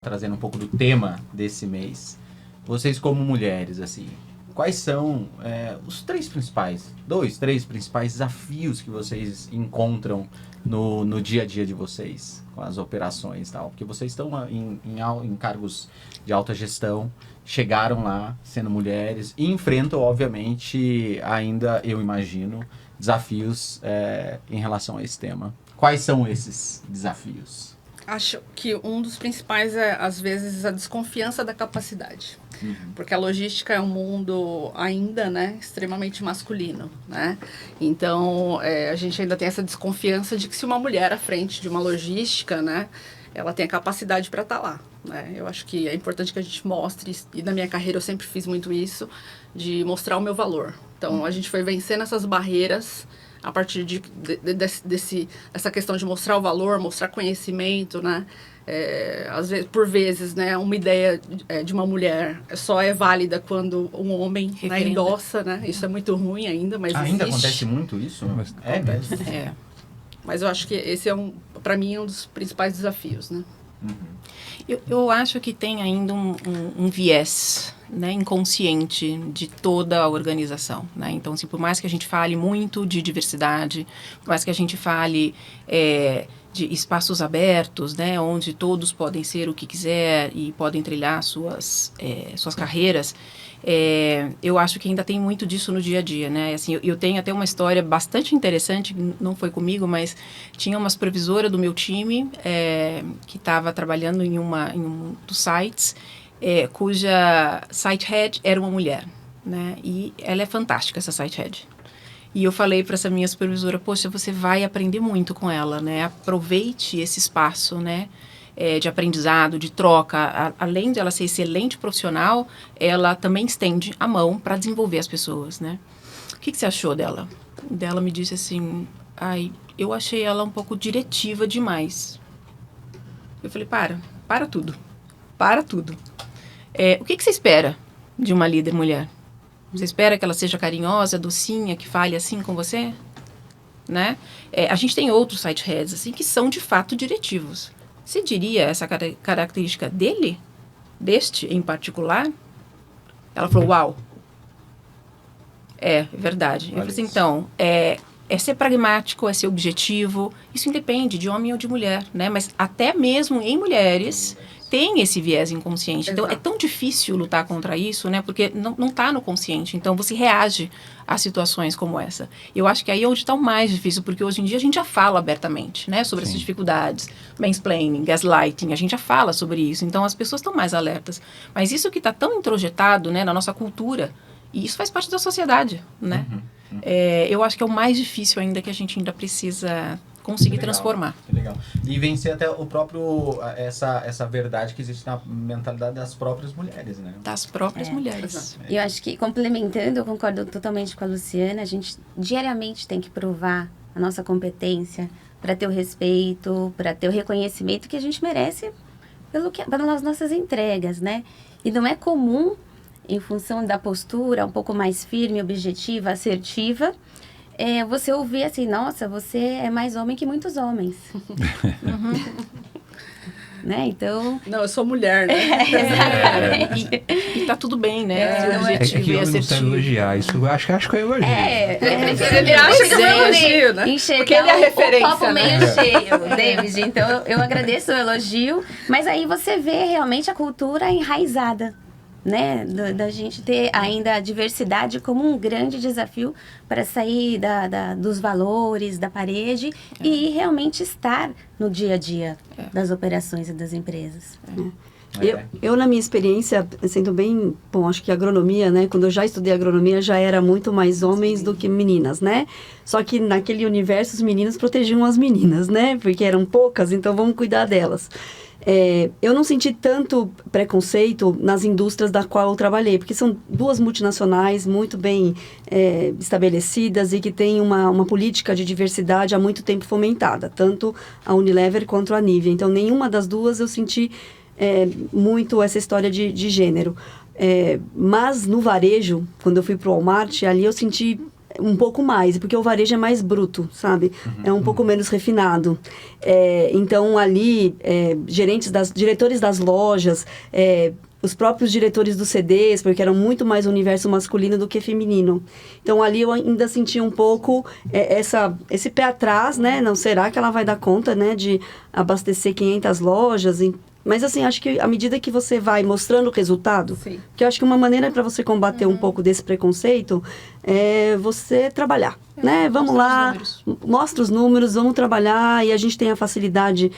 trazendo um pouco do tema desse mês, vocês como mulheres, assim, quais são os três principais desafios que vocês encontram no dia a dia de vocês, com as operações e tal? Porque vocês estão em cargos de alta gestão, chegaram lá sendo mulheres e enfrentam, obviamente, ainda, eu imagino, desafios em relação a esse tema. Quais são esses desafios? Acho que um dos principais é, às vezes, a desconfiança da capacidade. Uhum. Porque a logística é um mundo ainda, né, extremamente masculino, né? Então, a gente ainda tem essa desconfiança de que se uma mulher à frente de uma logística, né, ela tem a capacidade para estar lá, né? Eu acho que é importante que a gente mostre, e na minha carreira eu sempre fiz muito isso, de mostrar o meu valor. Então, a gente foi vencendo essas barreiras a partir dessa questão de mostrar o valor, mostrar conhecimento, né? Às vezes, por vezes, né, uma ideia de uma mulher só é válida quando um homem, né, endossa, né? Isso é muito ruim ainda, mas ainda existe. Acontece muito isso? Acontece. Mas eu acho que esse para mim, um dos principais desafios, né? Uhum. Eu acho que tem ainda um viés, né, inconsciente de toda a organização, né? Então, assim, por mais que a gente fale muito de diversidade, por mais que a gente fale de espaços abertos, né, onde todos podem ser o que quiser e podem trilhar suas carreiras, eu acho que ainda tem muito disso no dia a dia, né? Assim, eu tenho até uma história bastante interessante, não foi comigo, mas tinha uma supervisora do meu time que estava trabalhando em um dos sites, cuja site head era uma mulher, né? E ela é fantástica, essa site head. E eu falei para essa minha supervisora, poxa, você vai aprender muito com ela, né? Aproveite esse espaço, né? De aprendizado, de troca. Além de ela ser excelente profissional, ela também estende a mão para desenvolver as pessoas, né? O que você achou dela? Ela me disse assim, eu achei ela um pouco diretiva demais. Eu falei, para tudo. O que você espera de uma líder mulher? Você espera que ela seja carinhosa, docinha, que fale assim com você? Né? A gente tem outros site heads assim, que são de fato diretivos. Você diria essa característica dele? Deste em particular? Ela falou, uau. É verdade. Eu falei assim, então, é ser pragmático, é ser objetivo. Isso independe de homem ou de mulher, né? Mas até mesmo em mulheres tem esse viés inconsciente. Então, é tão difícil lutar contra isso, né? Porque não está no consciente. Então, você reage a situações como essa. Eu acho que aí é onde está o mais difícil, porque hoje em dia a gente já fala abertamente, né? Sobre essas dificuldades. Mansplaining, gaslighting, a gente já fala sobre isso. Então, as pessoas estão mais alertas. Mas isso que está tão introjetado, né, na nossa cultura, e isso faz parte da sociedade, né? Eu acho que é o mais difícil ainda, que a gente ainda precisa conseguir transformar. Que legal. E vencer até o próprio, essa verdade que existe na mentalidade das próprias mulheres, né? Das próprias mulheres. E eu acho que, complementando, eu concordo totalmente com a Luciana, a gente diariamente tem que provar a nossa competência para ter o respeito, para ter o reconhecimento que a gente merece pelas nossas entregas, né? E não é comum, em função da postura um pouco mais firme, objetiva, assertiva, você ouvir assim, nossa, você é mais homem que muitos homens. Né? Então... Não, eu sou mulher, né? Exatamente. E tá tudo bem, né? É que eu não sei elogiar. Isso acho que é elogio. Ele acha que é um elogio, né? Porque ele é a referência, o copo meio cheio, David. Então, eu agradeço o elogio. Mas aí você vê realmente a cultura enraizada, né, da gente ter ainda a diversidade como um grande desafio para sair dos valores, da parede e realmente estar no dia a dia das operações e das empresas. Eu, na minha experiência, sendo bem, acho que agronomia, né, quando eu já estudei agronomia, já era muito mais homens do que meninas, né? Só que naquele universo, os meninos protegiam as meninas, né? Porque eram poucas, então vamos cuidar delas. Eu não senti tanto preconceito nas indústrias da qual eu trabalhei, porque são duas multinacionais muito bem estabelecidas e que têm uma política de diversidade há muito tempo fomentada, tanto a Unilever quanto a Nivea. Então, nenhuma das duas eu senti muito essa história de gênero. Mas no varejo, quando eu fui para o Walmart, ali eu senti um pouco mais, porque o varejo é mais bruto, sabe? É um pouco menos refinado. Então, ali, diretores das lojas, os próprios diretores dos CDs, porque era muito mais o universo masculino do que feminino. Então, ali eu ainda senti um pouco esse pé atrás, né? Não, será que ela vai dar conta, né, de abastecer 500 lojas? Mas, assim, acho que à medida que você vai mostrando o resultado, Sim. que eu acho que uma maneira para você combater um pouco desse preconceito é você trabalhar, né? Vamos lá, mostra os números, vamos trabalhar, e a gente tem a facilidade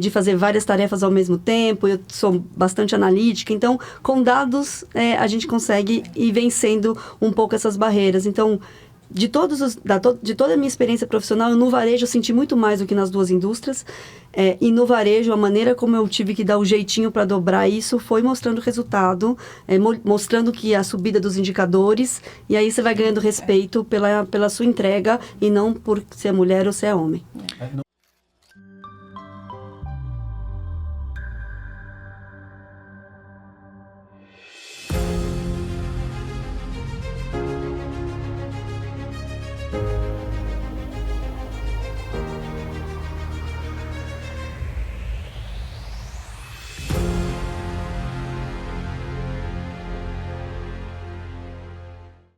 de fazer várias tarefas ao mesmo tempo, eu sou bastante analítica, então, com dados, a gente consegue ir vencendo um pouco essas barreiras. Então, de toda a minha experiência profissional, no varejo eu senti muito mais do que nas duas indústrias. E no varejo, a maneira como eu tive que dar o jeitinho para dobrar isso foi mostrando resultado, mostrando que a subida dos indicadores, e aí você vai ganhando respeito pela sua entrega e não por ser mulher ou ser homem.